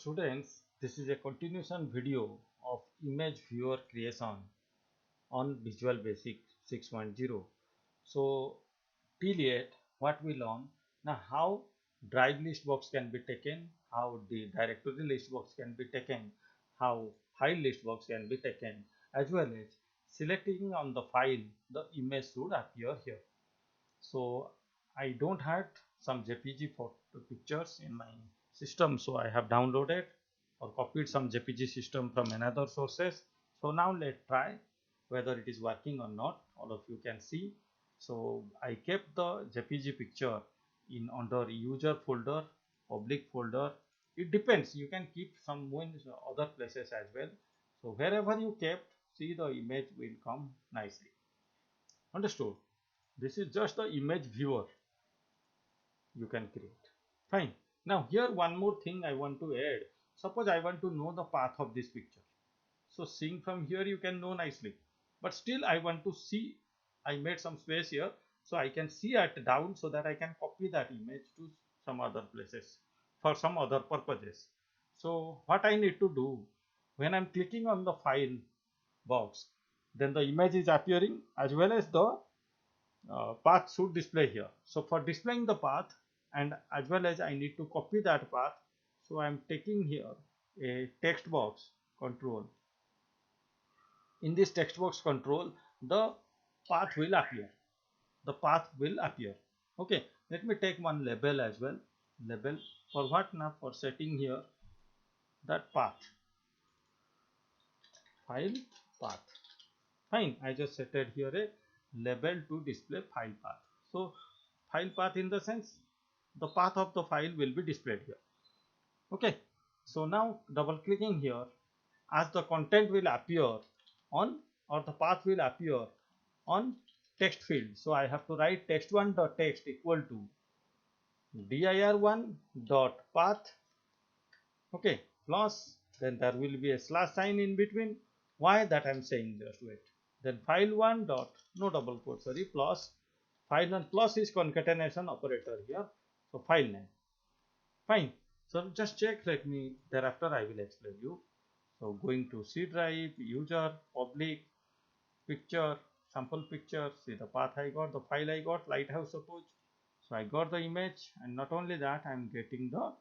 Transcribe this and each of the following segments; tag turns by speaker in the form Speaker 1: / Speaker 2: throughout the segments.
Speaker 1: students, this is a continuation video of image viewer creation on Visual Basic 6.0. So till yet what we learn now, how drive list box can be taken, how the directory list box can be taken, how file list box can be taken, as well as selecting on the file the image should appear here. So I don't have some JPG photo pictures in my system, so I have downloaded or copied some JPG system from another sources. So now let's try whether it is working or not. All of you can see. So I kept the JPG picture in under user folder, public folder. It depends, you can keep some in other places as well. So wherever you kept, see, the image will come nicely. Understood? This is just the image viewer you can create. Fine. Now here one more thing I want to add. Suppose I want to know the path of this picture. So seeing from here you can know nicely. But still I want to see, I made some space here so I can see it down so that I can copy that image to some other places for some other purposes. So what I need to do, when I'm clicking on the file box, then the image is appearing as well as the path should display here. So for displaying the path and as well as I need to copy that path, so I am taking here a text box control. In this text box control, the path will appear. The path will appear. Okay, let me take one label as well. Label for what? Now for setting here that path, file path. Fine, I just set it here a label to display file path. So file path in the sense the path of the file will be displayed here. Okay, so now double clicking here, as the content will appear on, or the path will appear on text field. So I have to write text1.text equal to dir1.path. Okay, plus then there will be a slash sign in between. Why that I am saying, just wait. Then file1 dot, no double quote, sorry, plus file1 plus is concatenation operator here. So file name. Fine. So just check, let me, thereafter I will explain you. So going to C drive, user, public, picture, sample picture, see the path I got, the file I got, lighthouse suppose. So I got the image, and not only that, I am getting the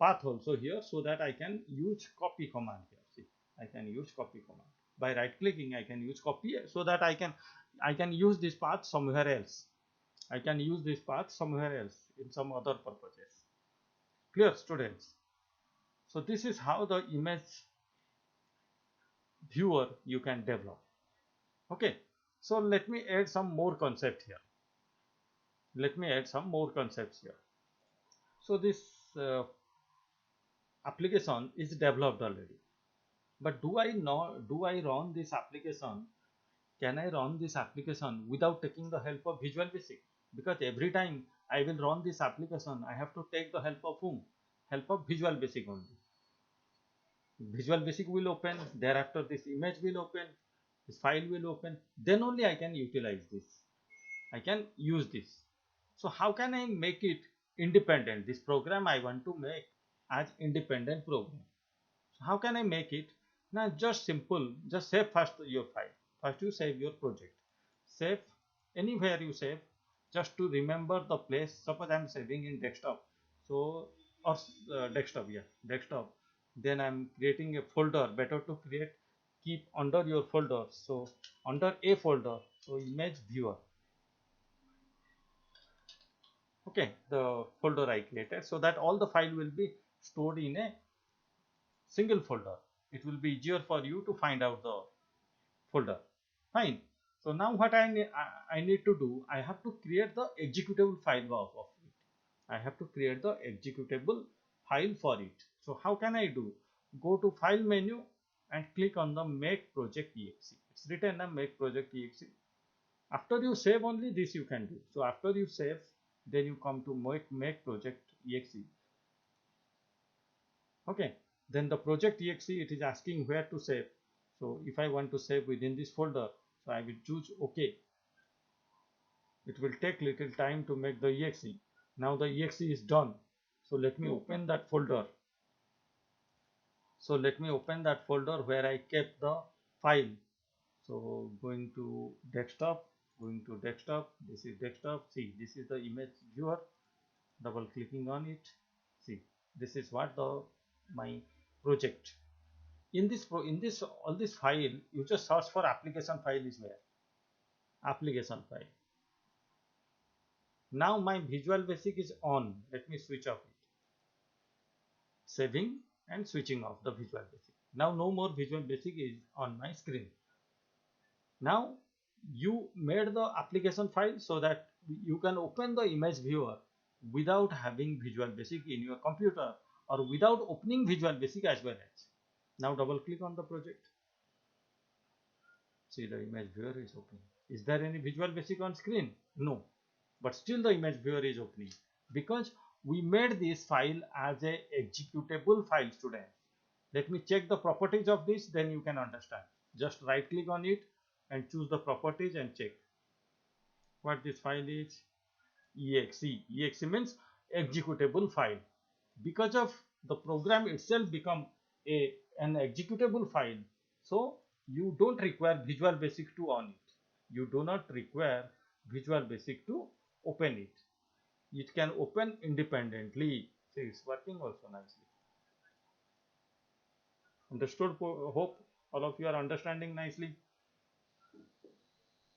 Speaker 1: path also here, so that I can use copy command here. See, I can use copy command. By right clicking, I can use copy, so that I can use this path somewhere else. I can use this path somewhere else in some other purposes. Clear, students? So this is how the image viewer you can develop. Okay, so let me add some more concept here. Let me add some more concepts here. So this uh, application is developed already, but do I run this application? Can I run this application without taking the help of Visual Basic? Because every time I will run this application, I have to take the help of whom? Help of Visual Basic only. Visual Basic will open, thereafter this image will open, this file will open, then only I can utilize this. I can use this. So how can I make it independent? This program I want to make as independent program. So how can I make it? Now just simple, just save first your file. First you save your project. Save anywhere you save, just to remember the place. Suppose I am saving in desktop. So, or desktop, yeah, desktop. Then I am creating a folder. Better to create, keep under your folder. So under a folder, so image viewer. Okay, the folder I created, so that all the file will be stored in a single folder. It will be easier for you to find out the folder. Fine. So now what I need to do, I have to create the executable file of it. I have to create the executable file for it. So how can I do? Go to file menu and click on the make project exe. It's written a make project exe. After you save, only this you can do. So after you save, then you come to make project exe. Okay, then the project exe, it is asking where to save. So if I want to save within this folder, so I will choose OK. It will take little time to make the exe. Now the exe is done. So let me open that folder. So let me open that folder where I kept the file. So going to desktop, this is desktop. See, this is the image viewer. Double clicking on it. See, this is what the my project. In this all this file, you just search for application file is where application file. Now my Visual Basic is on. Let me switch off it. Saving and switching off the Visual Basic. Now no more Visual Basic is on my screen. Now you made the application file so that you can open the image viewer without having Visual Basic in your computer or without opening Visual Basic as well as. Now double click on the project. See, the image viewer is opening. Is there any Visual Basic on screen? No. But still the image viewer is opening because we made this file as a executable file, student. Let me check the properties of this, then you can understand. Just right click on it and choose the properties and check what this file is. exe. Exe means executable file. Because of the program itself become an executable file, so you don't require Visual Basic to on it. You do not require Visual Basic to open it. It can open independently. See, it's working also nicely. Understood? Hope all of you are understanding nicely.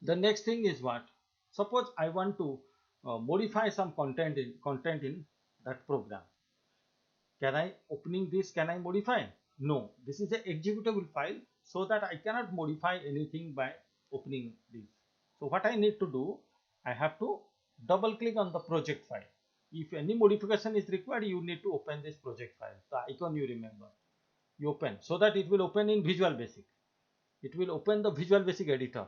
Speaker 1: The next thing is what? Suppose I want to modify some content in that program. Can I opening this? Can I modify? No. This is an executable file, so that I cannot modify anything by opening this. So what I need to do? I have to double click on the project file. If any modification is required, you need to open this project file. The icon you remember. You open so that it will open in Visual Basic. It will open the Visual Basic editor.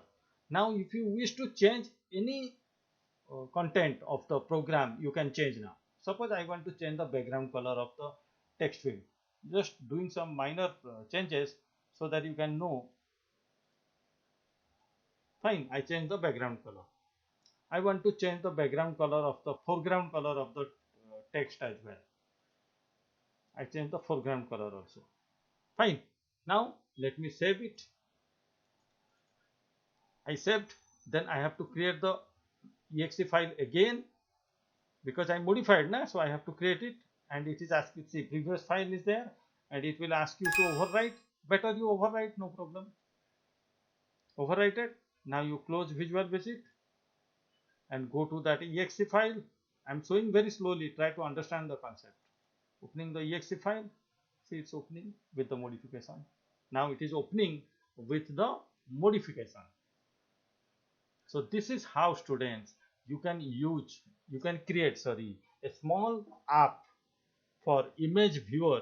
Speaker 1: Now if you wish to change any content of the program, you can change now. Suppose I want to change the background color of the text field. Just doing some minor changes so that you can know. Fine, I change the background color. I want to change the background color of the foreground color of the text as well. I change the foreground color also. Fine. Now let me save it. I saved. Then I have to create the exe file again because I modified now, so I have to create it, and it is asking, see, previous file is there and it will ask you to overwrite. Better you overwrite, no problem. Overwrite it. Now you close Visual Basic and go to that exe file. I'm showing very slowly, try to understand the concept. Opening the exe file, see, it's opening with the modification. Now it is opening with the modification. So this is how, students, you can create a small app for image viewer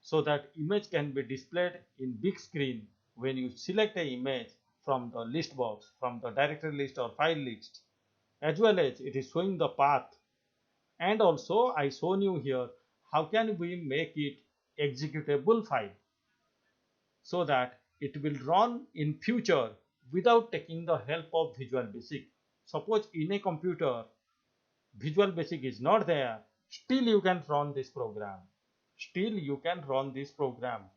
Speaker 1: so that image can be displayed in big screen when you select an image from the list box, from the directory list or file list, as well as it is showing the path. And also I shown you here how can we make it executable file so that it will run in future without taking the help of Visual Basic. Suppose in a computer Visual Basic is not there, still you can run this program.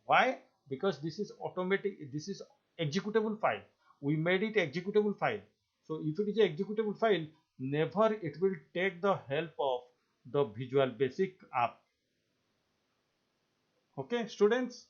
Speaker 1: Why? Because this is automatic, this is executable file. We made it executable file. So if it is an executable file, never it will take the help of the Visual Basic app. Okay, students?